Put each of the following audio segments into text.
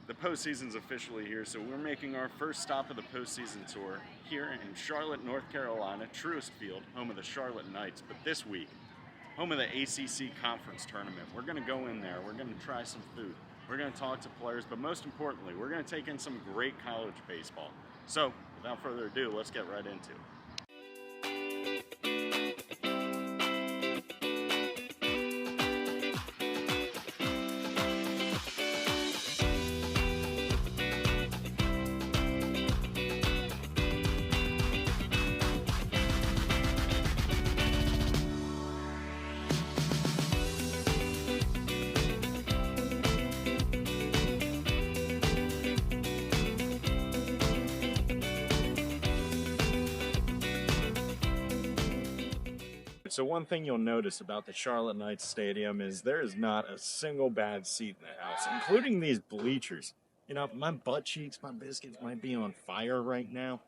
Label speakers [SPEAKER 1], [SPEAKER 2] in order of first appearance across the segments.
[SPEAKER 1] The postseason's officially here, so we're making our first stop of the postseason tour here in Charlotte, North Carolina, Truist Field, home of the Charlotte Knights. But this week, home of the ACC Conference tournament. We're going to go in there. We're going to try some food. We're going to talk to players, but most importantly, we're going to take in some great college baseball. So, without further ado, let's get right into it. So one thing you'll notice about the Charlotte Knights Stadium is there is not a single bad seat in the house, including these bleachers. You know, my butt cheeks, my biscuits might be on fire right now,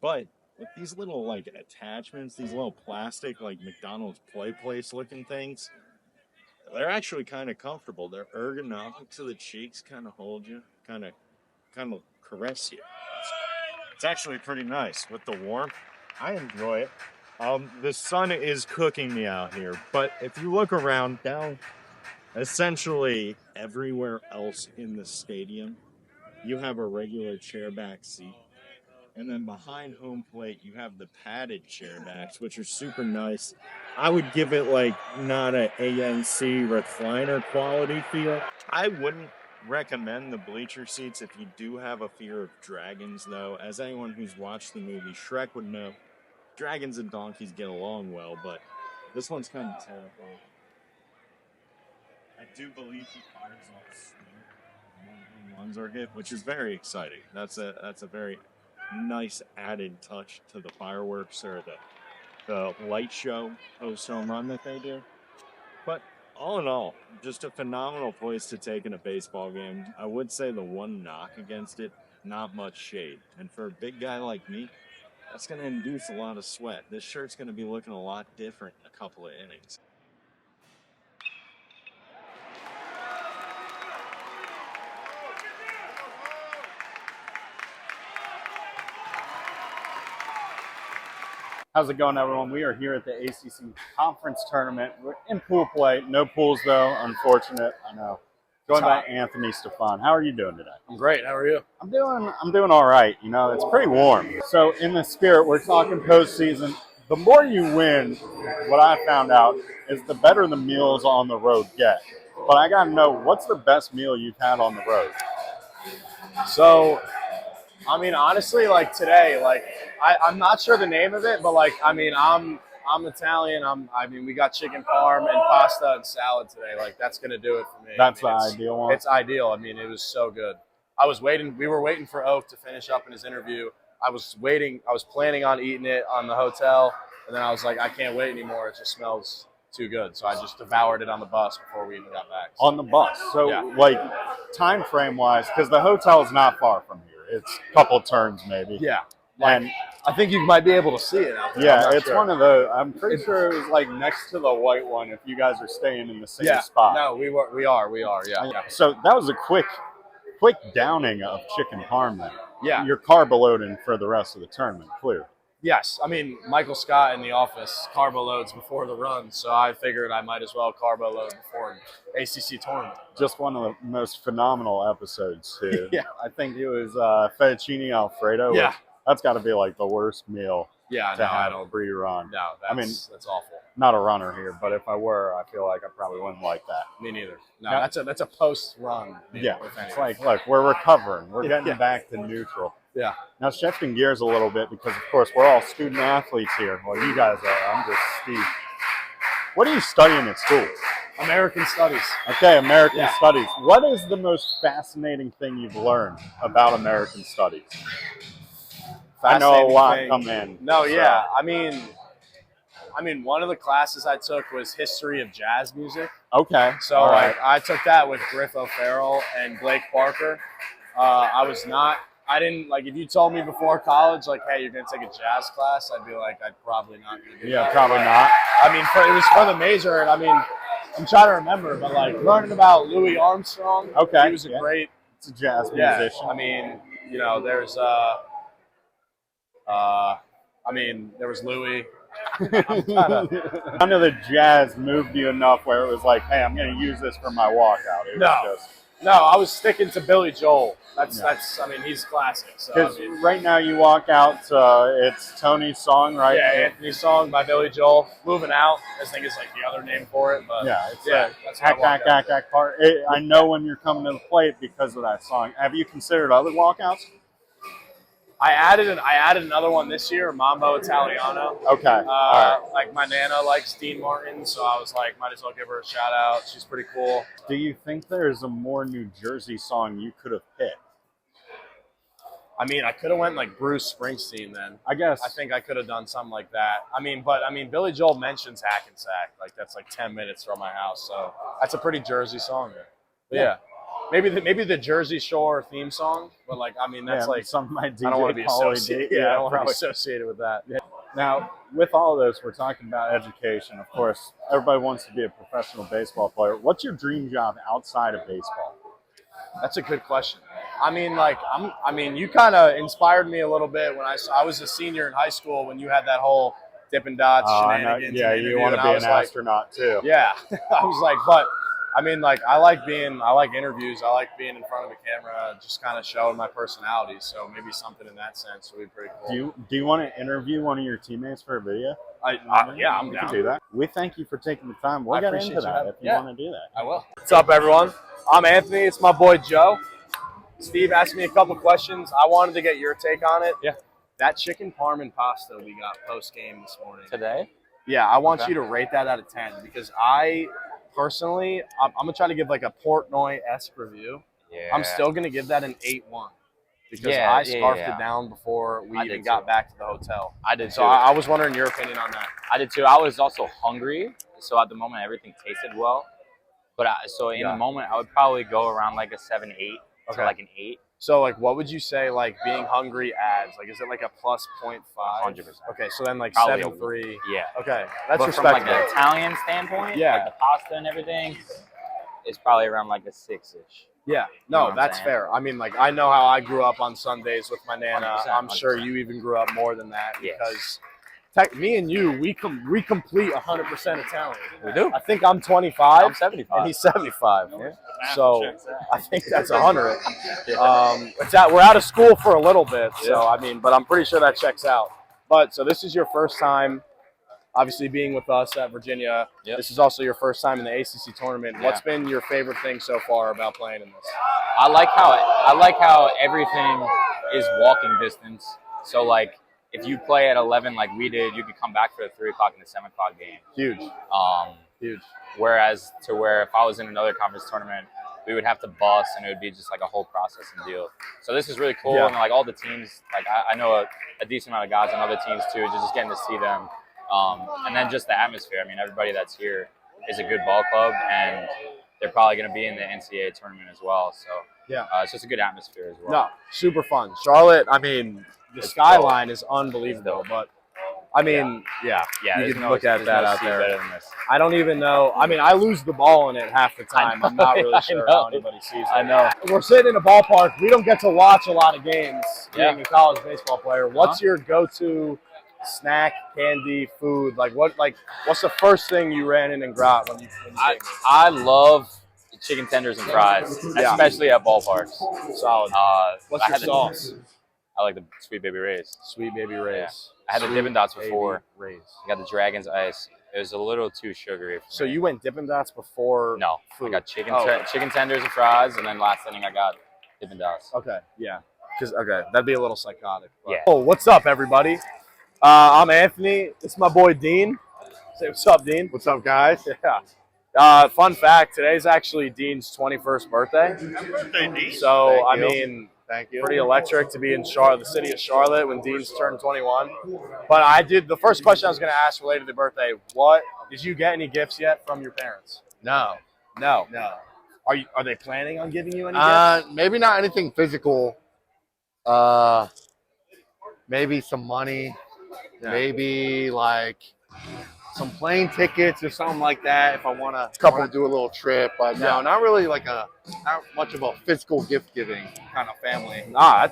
[SPEAKER 1] but with these little, attachments, these little plastic, McDonald's play place looking things, they're actually kind of comfortable. They're ergonomic, so the cheeks kind of hold you, kind of caress you. It's actually pretty nice with the warmth. I enjoy it. The sun is cooking me out here, but if you look around down essentially everywhere else in the stadium, you have a regular chairback seat. And then behind home plate, you have the padded chairbacks, which are super nice. I would give it not an ANC recliner quality feel. I wouldn't recommend the bleacher seats if you do have a fear of dragons, though. As anyone who's watched the movie Shrek would know, dragons and donkeys get along well, but this one's kind of terrifying. I do believe he fires off smoke when ones are hit, which is very exciting. That's a very nice added touch to the fireworks or the light show post-home run that they do. But all in all, just a phenomenal place to take in a baseball game. I would say the one knock against it, not much shade. And for a big guy like me, that's going to induce a lot of sweat. This shirt's going to be looking a lot different in a couple of innings. How's it going, everyone? We are here at the ACC Conference Tournament. We're in pool play. No pools, though. Unfortunate. I know. Joined by Anthony Stefan. How are you doing today?
[SPEAKER 2] I'm great. How are you?
[SPEAKER 1] I'm doing all right. You know, it's pretty warm. So in the spirit, we're talking postseason. The more you win, what I found out is the better the meals on the road get. But I got to know, what's the best meal you've had on the road?
[SPEAKER 2] So, I mean, honestly, today, I'm not sure the name of it, but I'm Italian. We got chicken parm and pasta and salad today. That's gonna do it for me.
[SPEAKER 1] That's the ideal one.
[SPEAKER 2] It's ideal. I mean, it was so good. We were waiting for Oak to finish up in his interview. I was planning on eating it on the hotel, and then I was like, I can't wait anymore. It just smells too good. So I just devoured it on the bus before we even got back.
[SPEAKER 1] On the bus. So
[SPEAKER 2] yeah.
[SPEAKER 1] Time frame wise, because the hotel is not far from here. It's a couple turns maybe.
[SPEAKER 2] Yeah.
[SPEAKER 1] And
[SPEAKER 2] I think you might be able to see it out there.
[SPEAKER 1] Yeah, it's one of those. I'm pretty sure it was next to the white one if you guys are staying in the same spot.
[SPEAKER 2] No, we are, yeah.
[SPEAKER 1] So that was a quick downing of chicken parm then.
[SPEAKER 2] Yeah.
[SPEAKER 1] You're carbo loading for the rest of the tournament, clear.
[SPEAKER 2] Yes. I mean, Michael Scott in the office carbo loads before the run, so I figured I might as well carbo load before an ACC tournament.
[SPEAKER 1] Just one of the most phenomenal episodes, too.
[SPEAKER 2] Yeah.
[SPEAKER 1] I think it was fettuccine Alfredo.
[SPEAKER 2] Yeah.
[SPEAKER 1] That's got to be the worst meal to have pre-run.
[SPEAKER 2] No, that's awful.
[SPEAKER 1] Not a runner here, but if I were, I feel like I probably wouldn't like that.
[SPEAKER 2] Me neither. No, that's a post-run meal.
[SPEAKER 1] Yeah, it's look, we're recovering. We're getting back to neutral.
[SPEAKER 2] Yeah.
[SPEAKER 1] Now, shifting gears a little bit because, of course, we're all student athletes here. Well, you guys are. I'm just Steve. What are you studying at school?
[SPEAKER 2] American Studies.
[SPEAKER 1] Okay, American Studies. What is the most fascinating thing you've learned about American Studies? I know a lot come in.
[SPEAKER 2] No, yeah. I mean, one of the classes I took was history of jazz music.
[SPEAKER 1] Okay.
[SPEAKER 2] So I took that with Griff O'Farrell and Blake Parker. I didn't if you told me before college, hey, you're going to take a jazz class, I'd be like, I'm probably not going to do that.
[SPEAKER 1] Yeah, probably not.
[SPEAKER 2] I mean, it was for the major, and I'm trying to remember, but learning about Louis Armstrong.
[SPEAKER 1] Okay.
[SPEAKER 2] He was a great
[SPEAKER 3] It's a jazz
[SPEAKER 2] Yeah,
[SPEAKER 3] musician.
[SPEAKER 2] I mean, you know, there's there was Louis.
[SPEAKER 3] None of the jazz moved you enough where it was like, hey, I'm going to use this for my walkout. It was just,
[SPEAKER 2] No, I was sticking to Billy Joel. That's
[SPEAKER 3] Yeah.
[SPEAKER 2] I mean, he's classic. So
[SPEAKER 3] because
[SPEAKER 2] I mean,
[SPEAKER 3] right now you walk out, it's Tony's song, right?
[SPEAKER 2] yeah, Anthony's song by Billy Joel. Moving Out, I think is like the other name for it. But
[SPEAKER 3] Yeah, it's
[SPEAKER 2] that's my walkout.
[SPEAKER 3] part. I know when you're coming to the plate because of that song. Have you considered other walkouts?
[SPEAKER 2] I added another one this year, Mambo Italiano.
[SPEAKER 3] Okay. All right.
[SPEAKER 2] Like my Nana likes Dean Martin, so I was like, might as well give her a shout out. She's pretty cool.
[SPEAKER 3] Do you think there's a more New Jersey song you could have picked?
[SPEAKER 2] I mean, I could have went like Bruce Springsteen then.
[SPEAKER 3] I guess.
[SPEAKER 2] I think I could have done something like that. I mean, Billy Joel mentions Hackensack. Like that's like 10 minutes from my house, so that's a pretty Jersey song. But yeah. Maybe the Jersey Shore theme song, but like I mean that's like
[SPEAKER 3] something my DJ
[SPEAKER 2] I don't want to be
[SPEAKER 3] Pauly
[SPEAKER 2] associated.
[SPEAKER 3] did.
[SPEAKER 2] Yeah, I don't want to be
[SPEAKER 3] probably.
[SPEAKER 2] associated with that. Yeah.
[SPEAKER 3] Now, with all of this, we're talking about education. Of course, everybody wants to be a professional baseball player. What's your dream job outside of baseball?
[SPEAKER 2] That's a good question. I mean, like you kind of inspired me a little bit when I was a senior in high school when you had that whole Dippin' Dots shenanigans.
[SPEAKER 3] Yeah, you want to be an astronaut too.
[SPEAKER 2] Yeah, I was like, but I mean, like I like interviews. I like being in front of a camera, just kind of showing my personality. So maybe something in that sense would be pretty cool.
[SPEAKER 3] Do you want to interview one of your teammates for a video?
[SPEAKER 2] Yeah, I'm
[SPEAKER 3] We
[SPEAKER 2] down.
[SPEAKER 3] can do that. We thank you for taking the time. We'll get into that if you want to do that.
[SPEAKER 2] I will. What's up, everyone? I'm Anthony. It's my boy Joe. Steve asked me a couple questions. I wanted to get your take on it.
[SPEAKER 4] Yeah.
[SPEAKER 2] That chicken parm and pasta we got post game this morning.
[SPEAKER 4] Today?
[SPEAKER 2] Yeah, I want you to rate that out of 10 because personally, I'm gonna try to give like a Portnoy-esque review.
[SPEAKER 4] Yeah.
[SPEAKER 2] I'm still gonna give that an 8-1 because I scarfed it down before we even got back to the hotel.
[SPEAKER 4] I did too.
[SPEAKER 2] So I was wondering your opinion on that.
[SPEAKER 4] I did too. I was also hungry, so at the moment everything tasted well. But in the moment, I would probably go around like a 7-8 to like an 8.
[SPEAKER 2] So like, what would you say like being hungry adds? Like, is it like a plus 0.5?
[SPEAKER 4] 100%.
[SPEAKER 2] Okay, so then like
[SPEAKER 4] Probably
[SPEAKER 2] 7-3.
[SPEAKER 4] Yeah.
[SPEAKER 2] Okay, that's
[SPEAKER 4] But from like
[SPEAKER 2] respectable.
[SPEAKER 4] an Italian standpoint, like the pasta and everything, it's probably around like a 6-ish.
[SPEAKER 2] Yeah,
[SPEAKER 4] You know
[SPEAKER 2] no,
[SPEAKER 4] what I'm
[SPEAKER 2] that's
[SPEAKER 4] saying?
[SPEAKER 2] fair. I mean, like, I know how I grew up on Sundays with my Nana.
[SPEAKER 4] 100%,
[SPEAKER 2] I'm sure you even grew up more than that
[SPEAKER 4] Yes.
[SPEAKER 2] because me and you, we complete 100% Italian.
[SPEAKER 4] We do.
[SPEAKER 2] I think I'm 25.
[SPEAKER 4] I'm 75.
[SPEAKER 2] And he's 75.
[SPEAKER 4] Yeah.
[SPEAKER 2] So I think that's 100. We're out of school for a little bit, so I mean, but I'm pretty sure that checks out. But so this is your first time, obviously being with us at Virginia.
[SPEAKER 4] Yep.
[SPEAKER 2] This is also your first time in the ACC tournament.
[SPEAKER 4] Yeah.
[SPEAKER 2] What's been your favorite thing so far about playing in this?
[SPEAKER 4] I like how everything is walking distance. So like if you play at 11 like we did, you could come back for the 3 o'clock and the 7 o'clock game.
[SPEAKER 2] Huge.
[SPEAKER 4] Huge. Whereas if I was in another conference tournament, we would have to bus and it would be just like a whole process and deal. So this is really cool.
[SPEAKER 2] Yeah.
[SPEAKER 4] And like all the teams, like I know a decent amount of guys on other teams too, just getting to see them. And then just the atmosphere. I mean, everybody that's here is a good ball club and they're probably going to be in the NCAA tournament as well. So it's just a good atmosphere as well.
[SPEAKER 2] No, super fun. Charlotte, I mean, the skyline is unbelievable, but I mean, yeah, you can look at that out there.
[SPEAKER 4] Better than this.
[SPEAKER 2] I don't even know. I mean, I lose the ball in it half the time. I'm not really sure how anybody sees it.
[SPEAKER 4] I know.
[SPEAKER 2] We're sitting in a ballpark. We don't get to watch a lot of games being a college baseball player. What's your go-to snack, candy, food? What's the first thing you ran in and got when you came?
[SPEAKER 4] I love chicken tenders and fries, especially at ballparks.
[SPEAKER 2] Solid. What's
[SPEAKER 4] I
[SPEAKER 2] your
[SPEAKER 4] had
[SPEAKER 2] sauce?
[SPEAKER 4] I like the Sweet Baby Ray's.
[SPEAKER 2] Sweet Baby Ray's.
[SPEAKER 4] I had the Dippin' Dots before.
[SPEAKER 2] Ray's.
[SPEAKER 4] I got the Dragon's Ice. It was a little too sugary.
[SPEAKER 2] So you went Dippin' Dots before?
[SPEAKER 4] No,
[SPEAKER 2] food.
[SPEAKER 4] I got chicken tenders and fries, and then last inning I got Dippin' Dots.
[SPEAKER 2] Okay, yeah. That'd be a little psychotic.
[SPEAKER 4] Yeah.
[SPEAKER 2] Oh, what's up, everybody? I'm Anthony. It's my boy Dean. Say what's up, Dean.
[SPEAKER 3] What's up, guys?
[SPEAKER 2] Yeah. Fun fact: today's actually Dean's 21st birthday. So I mean,
[SPEAKER 3] Thank you.
[SPEAKER 2] pretty electric to be in Charlotte, the city of Charlotte, when Dean's turned 21. But the first question I was going to ask related to the birthday: did you get any gifts yet from your parents?
[SPEAKER 3] No.
[SPEAKER 2] Are they planning on giving you any gifts?
[SPEAKER 5] Maybe not anything physical. Maybe some money.
[SPEAKER 2] Yeah.
[SPEAKER 5] Maybe like some plane tickets or something like that if I want to do a little trip. But no, not really like not much of a physical gift giving kind of family.
[SPEAKER 2] Nah,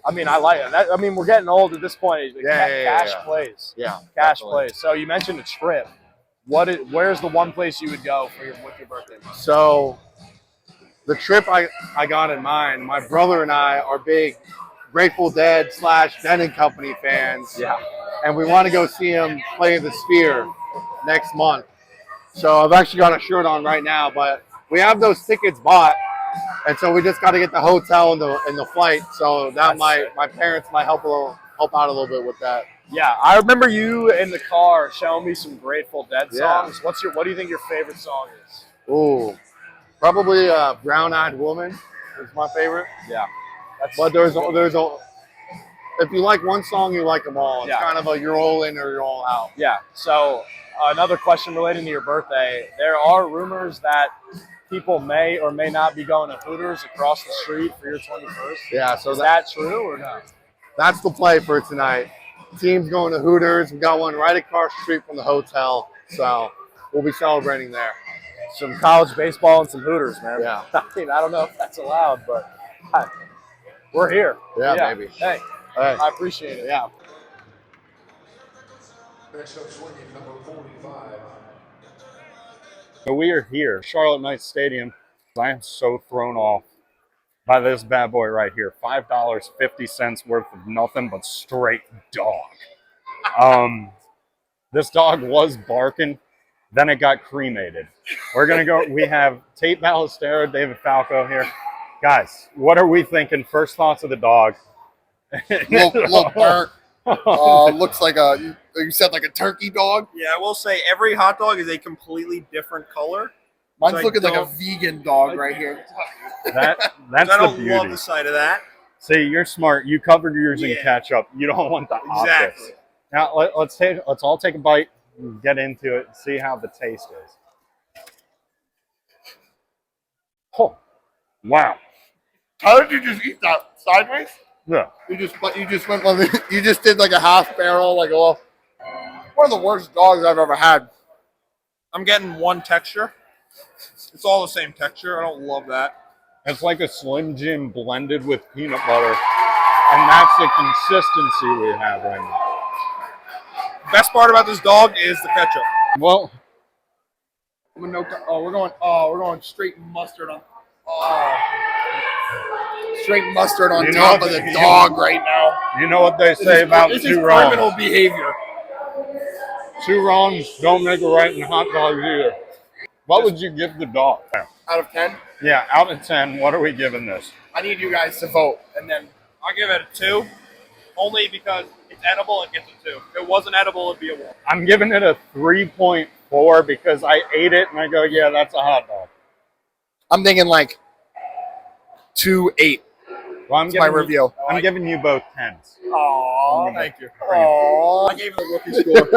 [SPEAKER 2] I mean, I like it. I mean, we're getting old at this point. Cash plays.
[SPEAKER 5] Yeah,
[SPEAKER 2] cash
[SPEAKER 5] definitely.
[SPEAKER 2] plays. So you mentioned a trip. Where's the one place you would go with your birthday?
[SPEAKER 5] So the trip I got in mind, my brother and I are big Grateful Dead / Dead and Company fans.
[SPEAKER 2] Yeah.
[SPEAKER 5] And we want to go see him play the Sphere next month. So I've actually got a shirt on right now, but we have those tickets bought. And so we just got to get the hotel and the flight. So that my parents might help out a little bit with that.
[SPEAKER 2] Yeah, I remember you in the car showing me some Grateful Dead songs. What do you think your favorite song is?
[SPEAKER 5] Ooh, probably Brown Eyed Woman is my favorite.
[SPEAKER 2] Yeah.
[SPEAKER 5] But there's a if you like one song, you like them all. It's kind of a you're all in or you're all out.
[SPEAKER 2] Yeah. So another question relating to your birthday. There are rumors that people may or may not be going to Hooters across the street for your 21st.
[SPEAKER 5] Yeah. So
[SPEAKER 2] is that true or no?
[SPEAKER 5] That's the play for tonight. Team's going to Hooters. We got one right across the street from the hotel. So we'll be celebrating there.
[SPEAKER 2] Some college baseball and some Hooters, man.
[SPEAKER 5] Yeah.
[SPEAKER 2] I mean, I don't know if that's allowed, but we're here.
[SPEAKER 5] Yeah, baby.
[SPEAKER 2] Hey, I appreciate it.
[SPEAKER 5] Yeah.
[SPEAKER 6] Next up swinging, number 45.
[SPEAKER 3] So we are here, Charlotte Knights Stadium. I am so thrown off by this bad boy right here. $5.50 worth of nothing but straight dog. This dog was barking, then it got cremated. We're gonna go. We have Tate Ballestero, David Falco here. Guys, what are we thinking? First thoughts of the dog.
[SPEAKER 7] Look burnt. Looks like you said like a turkey dog.
[SPEAKER 8] Yeah, I will say every hot dog is a completely different color.
[SPEAKER 7] Mine's
[SPEAKER 8] So
[SPEAKER 7] looking like a vegan dog right here.
[SPEAKER 3] That's
[SPEAKER 8] I
[SPEAKER 3] the
[SPEAKER 8] don't
[SPEAKER 3] beauty.
[SPEAKER 8] love the sight of that.
[SPEAKER 3] See, you're smart. You covered yours in ketchup. You don't want the optics.
[SPEAKER 8] Exactly.
[SPEAKER 3] Now let's all take a bite and get into it and see how the taste is. Oh, wow.
[SPEAKER 7] How did you just eat that sideways?
[SPEAKER 3] Yeah.
[SPEAKER 7] You just did like a half barrel, like one of the worst dogs I've ever had.
[SPEAKER 8] I'm getting one texture. It's all the same texture. I don't love that.
[SPEAKER 3] It's like a Slim Jim blended with peanut butter, and that's the consistency we have right now.
[SPEAKER 8] Best part about this dog is the ketchup.
[SPEAKER 3] Well,
[SPEAKER 7] we're going straight mustard on. Straight mustard on top of the dog right now.
[SPEAKER 3] You know what they say about
[SPEAKER 7] this
[SPEAKER 3] two
[SPEAKER 7] is
[SPEAKER 3] wrongs.
[SPEAKER 7] criminal behavior.
[SPEAKER 3] Two wrongs don't make a right in hot dogs either. What would you give the dog?
[SPEAKER 7] Out of 10?
[SPEAKER 3] Yeah, out of 10, what are we giving this?
[SPEAKER 7] I need you guys to vote.
[SPEAKER 8] And then I'll give it a 2, only because it's edible. It gets a 2. If it wasn't edible, it'd be a 1.
[SPEAKER 3] I'm giving it a 3.4 because I ate it and I go, yeah, that's a hot dog.
[SPEAKER 7] I'm thinking like 2.8.
[SPEAKER 3] Well, I'm
[SPEAKER 7] my review.
[SPEAKER 3] I'm giving you both 10s.
[SPEAKER 7] Oh, thank you.
[SPEAKER 8] Oh, I gave it a rookie score.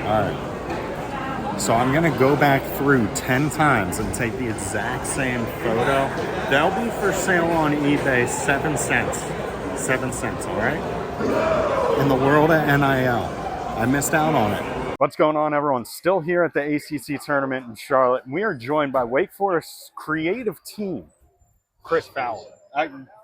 [SPEAKER 3] All right. So I'm going to go back through 10 times and take the exact same photo. They'll be for sale on eBay, 7 cents. 7 cents, all right? In the world of NIL, I missed out on it. What's going on, everyone? Still here at the ACC tournament in Charlotte. We are joined by Wake Forest's creative team, Chris Fowler.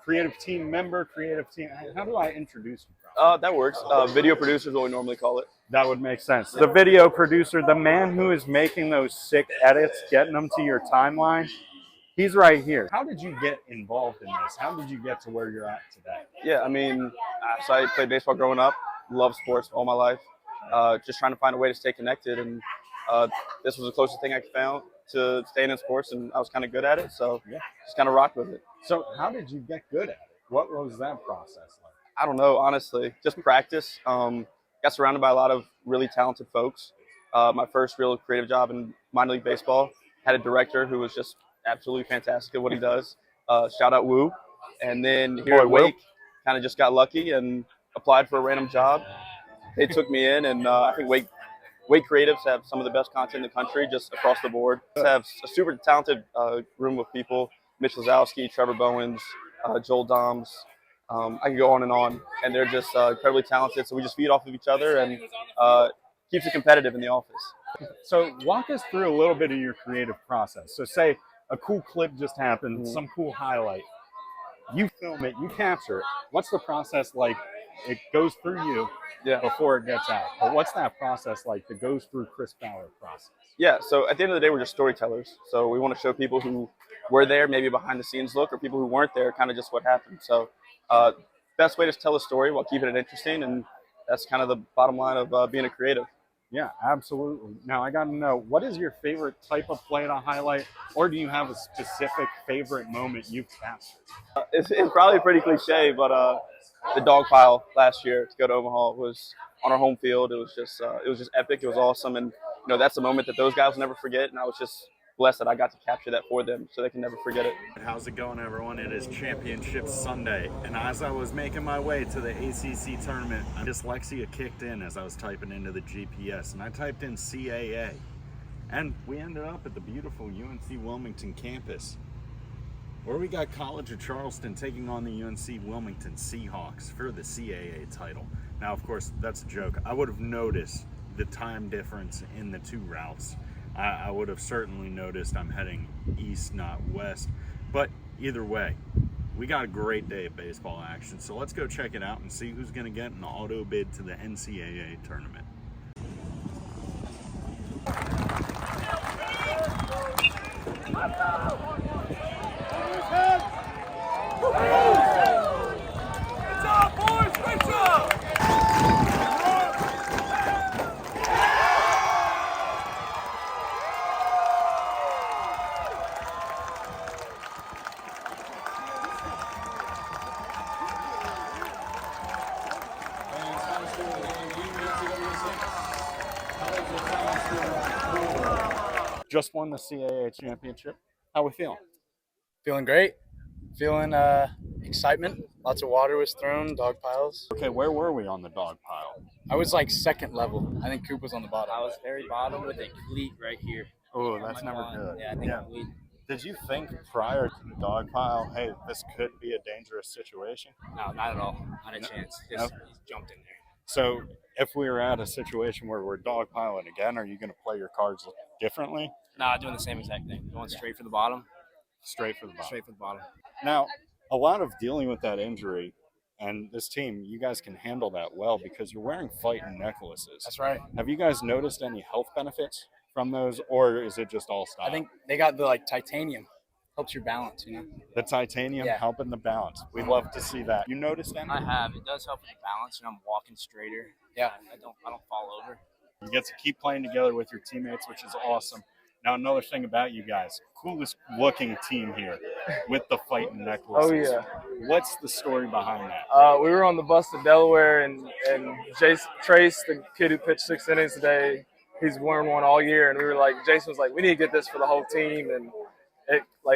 [SPEAKER 3] Creative team member, creative team. How do I introduce you?
[SPEAKER 9] That works. Video producer is what we normally call it.
[SPEAKER 3] That would make sense. The video producer, the man who is making those sick edits, getting them to your timeline, he's right here. How did you get involved in this? How did you get to where you're at today?
[SPEAKER 9] Yeah, I mean, so I played baseball growing up, loved sports all my life, just trying to find a way to stay connected. And this was the closest thing I found to staying in sports, and I was kind of good at it, so just kind of rocked with it.
[SPEAKER 3] So how did you get good at it? What was that process like?
[SPEAKER 9] I don't know, honestly, just practice. Got surrounded by a lot of really talented folks. My first real creative job in minor league baseball, had a director who was just absolutely fantastic at what he does. Shout out Woo. And then here at Wake, kind of just got lucky and applied for a random job. They took me in, and I think Wake Creatives have some of the best content in the country, just across the board. Have a super talented room of people: Mitch Lazowski, Trevor Bowens, Joel Doms. I can go on, and they're just incredibly talented. So we just feed off of each other, and keeps it competitive in the office.
[SPEAKER 3] So walk us through a little bit of your creative process. So say a cool clip just happened, some cool highlight. You film it, you capture it. What's the process like? It goes through you before it gets out. But what's that process like that goes through Chris Ballard process?
[SPEAKER 9] Yeah, so at the end of the day, we're just storytellers. So we want to show people who were there, maybe a behind the scenes look, or people who weren't there, kind of just what happened. So best way to tell a story while keeping it interesting, and that's kind of the bottom line of being a creative.
[SPEAKER 3] Yeah, absolutely. Now I got to know, what is your favorite type of play to highlight, or do you have a specific favorite moment you've captured?
[SPEAKER 9] It's probably pretty cliche, but the dog pile last year to go to Omaha was on our home field. It was just epic. It was awesome, and that's a moment that those guys will never forget. And I was just blessed that I got to capture that for them, so they can never forget it.
[SPEAKER 3] How's it going, everyone? It is Championship Sunday, and as I was making my way to the ACC tournament, dyslexia kicked in as I was typing into the GPS, and I typed in CAA, and we ended up at the beautiful UNC Wilmington campus, where we got College of Charleston taking on the UNC Wilmington Seahawks for the CAA title. Now, of course, that's a joke. I would have noticed the time difference in the two routes. I would have certainly noticed I'm heading east, not west. But either way, we got a great day of baseball action. So let's go check it out and see who's going to get an auto bid to the NCAA tournament. Just won the CAA championship. How we feeling?
[SPEAKER 10] Feeling great. Feeling excitement. Lots of water was thrown, dog piles.
[SPEAKER 3] Okay, where were we on the dog pile?
[SPEAKER 10] I was like second level. I think Coop was on the bottom.
[SPEAKER 11] I was very bottom with a cleat right here.
[SPEAKER 3] Oh, that's never good.
[SPEAKER 11] Yeah, I think I'm leading.
[SPEAKER 3] Did you think prior to the dog pile, hey, this could be a dangerous situation?
[SPEAKER 11] No, not at all. Not a chance. He's jumped in there.
[SPEAKER 3] So if we were at a situation where we're dog piling again, are you going to play your cards differently?
[SPEAKER 11] No, doing the same exact thing. Going straight for the bottom.
[SPEAKER 3] Straight for the bottom.
[SPEAKER 11] Straight for the bottom.
[SPEAKER 3] Now, a lot of dealing with that injury, and this team, you guys can handle that well because you're wearing fighting necklaces.
[SPEAKER 10] That's right.
[SPEAKER 3] Have you guys noticed any health benefits from those, or is it just all style?
[SPEAKER 10] I think they got the titanium. Helps your balance,
[SPEAKER 3] The titanium helping the balance. We love to see that. You noticed any?
[SPEAKER 11] I have. It does help with the balance, and I'm walking straighter.
[SPEAKER 10] Yeah.
[SPEAKER 11] I don't fall over.
[SPEAKER 3] You get to keep playing together with your teammates, which is awesome. Now, another thing about you guys, coolest looking team here with the fighting necklaces.
[SPEAKER 12] Oh, yeah.
[SPEAKER 3] What's the story behind that?
[SPEAKER 12] We were on the bus to Delaware, and Trace, the kid who pitched 6 innings today, he's worn one all year. And we were like, Jason was like, we need to get this for the whole team. And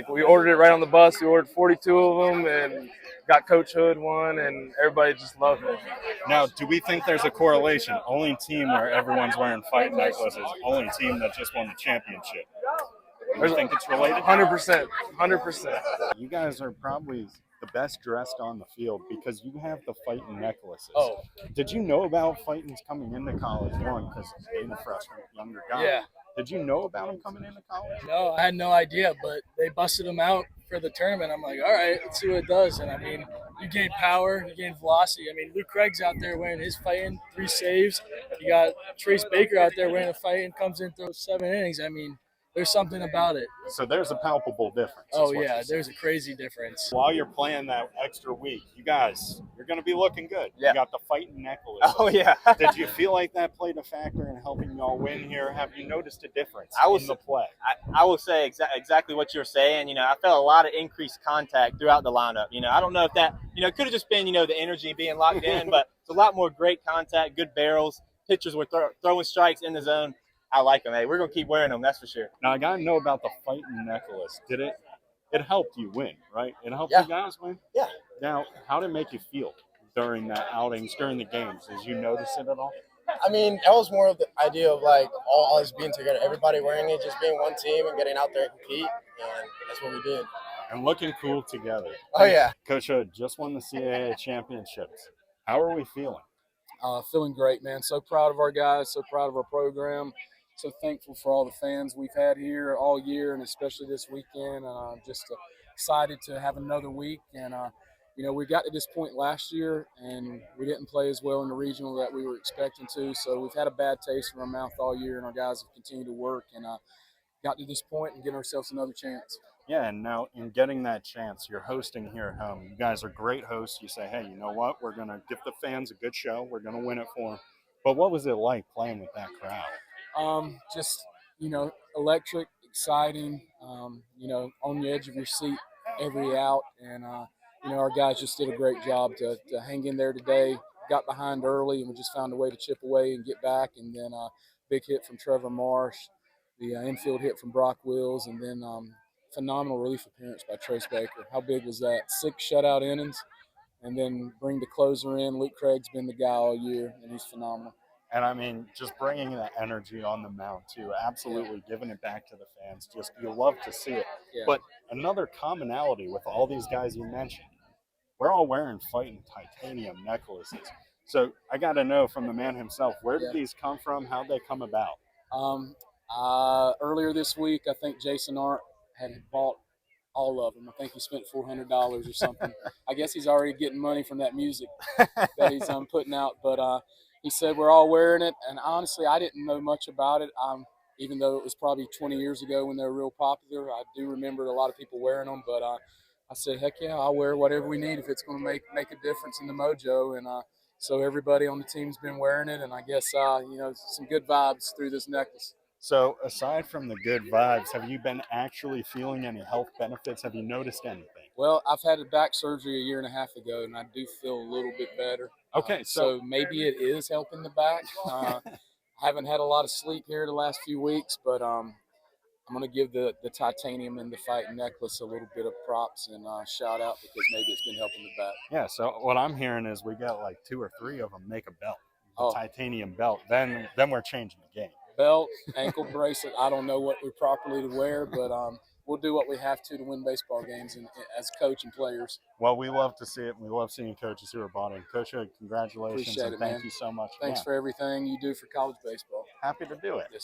[SPEAKER 12] we ordered it right on the bus. We ordered 42 of them and got Coach Hood one, and everybody just loved it.
[SPEAKER 3] Now, do we think there's a correlation? Only team where everyone's wearing fighting necklaces, only team that just won the championship. Do you think it's related?
[SPEAKER 12] 100%. 100%.
[SPEAKER 3] You guys are probably the best dressed on the field because you have the fighting necklaces.
[SPEAKER 10] Oh.
[SPEAKER 3] Did you know about fightings coming into college? One, because being a freshman, younger guy.
[SPEAKER 10] Yeah.
[SPEAKER 3] Did you know about them coming into college?
[SPEAKER 10] No, I had no idea, but they busted them out for the tournament. I'm like, all right, let's see what it does. And I mean, you gain power, you gain velocity. I mean, Luke Craig's out there wearing his fighting, 3 saves. You got Trace Baker out there wearing a fight and comes in, throws 7 innings. I mean, there's something about it.
[SPEAKER 3] So there's a palpable difference.
[SPEAKER 10] Oh, yeah, there's a crazy difference.
[SPEAKER 3] While you're playing that extra week, you guys, you're going to be looking good.
[SPEAKER 9] Yeah.
[SPEAKER 3] You got the fighting necklace.
[SPEAKER 9] Oh, yeah.
[SPEAKER 3] Did you feel like that played a factor in helping y'all win here? Have you noticed a difference in the play?
[SPEAKER 13] I will say exactly what you're saying. I felt a lot of increased contact throughout the lineup. I don't know if that, it could have just been, the energy being locked in, but it's a lot more great contact, good barrels. Pitchers were throwing strikes in the zone. I like them. Hey, we're going to keep wearing them, that's for sure.
[SPEAKER 3] Now, I got to know about the fighting necklace. Did it helped you win, right? It helped you guys win?
[SPEAKER 13] Yeah.
[SPEAKER 3] Now, how did it make you feel during the outings, during the games? Did you notice it at all?
[SPEAKER 14] I mean, that was more of the idea of like all us being together, everybody wearing it, just being one team and getting out there and compete, and that's what we did.
[SPEAKER 3] And looking cool together.
[SPEAKER 14] Oh, yeah.
[SPEAKER 3] Coach Hood just won the CAA championships. How are we feeling?
[SPEAKER 10] Feeling great, man. So proud of our guys, so proud of our program, so thankful for all the fans we've had here all year and especially this weekend. Just excited to have another week. And, we got to this point last year and we didn't play as well in the regional that we were expecting to. So we've had a bad taste in our mouth all year, and our guys have continued to work and got to this point and getting ourselves another chance.
[SPEAKER 3] Yeah, and now in getting that chance, you're hosting here at home. You guys are great hosts. You say, hey, you know what? We're going to give the fans a good show. We're going to win it for them. But what was it like playing with that crowd?
[SPEAKER 10] Just, electric, exciting, on the edge of your seat every out. And, our guys just did a great job to hang in there today. Got behind early, and we just found a way to chip away and get back. And then big hit from Trevor Marsh, the infield hit from Brock Wills, and then phenomenal relief appearance by Trace Baker. How big was that? 6 shutout innings, and then bring the closer in. Luke Craig's been the guy all year, and he's phenomenal.
[SPEAKER 3] And I mean, just bringing that energy on the mound too, absolutely giving it back to the fans. Just, you love to see it.
[SPEAKER 10] Yeah.
[SPEAKER 3] But another commonality with all these guys you mentioned, we're all wearing fighting titanium necklaces. So I got to know from the man himself, where did these come from? How'd they come about?
[SPEAKER 10] Earlier this week, I think Jason Arndt had bought all of them. I think he spent $400 or something. I guess he's already getting money from that music that he's putting out. But he said we're all wearing it, and honestly, I didn't know much about it. Even though it was probably 20 years ago when they were real popular, I do remember a lot of people wearing them. But I said, heck yeah, I'll wear whatever we need if it's going to make a difference in the mojo. And so everybody on the team's been wearing it, and I guess some good vibes through this necklace.
[SPEAKER 3] So aside from the good vibes, have you been actually feeling any health benefits? Have you noticed anything?
[SPEAKER 10] Well, I've had a back surgery a year and a half ago, and I do feel a little bit better.
[SPEAKER 3] Okay,
[SPEAKER 10] so maybe it is helping the back. I haven't had a lot of sleep here the last few weeks, but I'm going to give the titanium and the fighting necklace a little bit of props and shout out because maybe it's been helping the back.
[SPEAKER 3] Yeah, so what I'm hearing is we got like 2 or 3 of them make a belt, titanium belt. Then we're changing the game.
[SPEAKER 10] Belt, ankle bracelet. I don't know what we're properly to wear, but we'll do what we have to win baseball games and as coach and players.
[SPEAKER 3] Well, we love to see it. We love seeing coaches who are bought in. Coach Hood, congratulations.
[SPEAKER 10] Appreciate it,
[SPEAKER 3] Thank
[SPEAKER 10] man.
[SPEAKER 3] you so much.
[SPEAKER 10] Thanks for everything you do for college baseball.
[SPEAKER 3] Happy to do it.
[SPEAKER 10] Yes.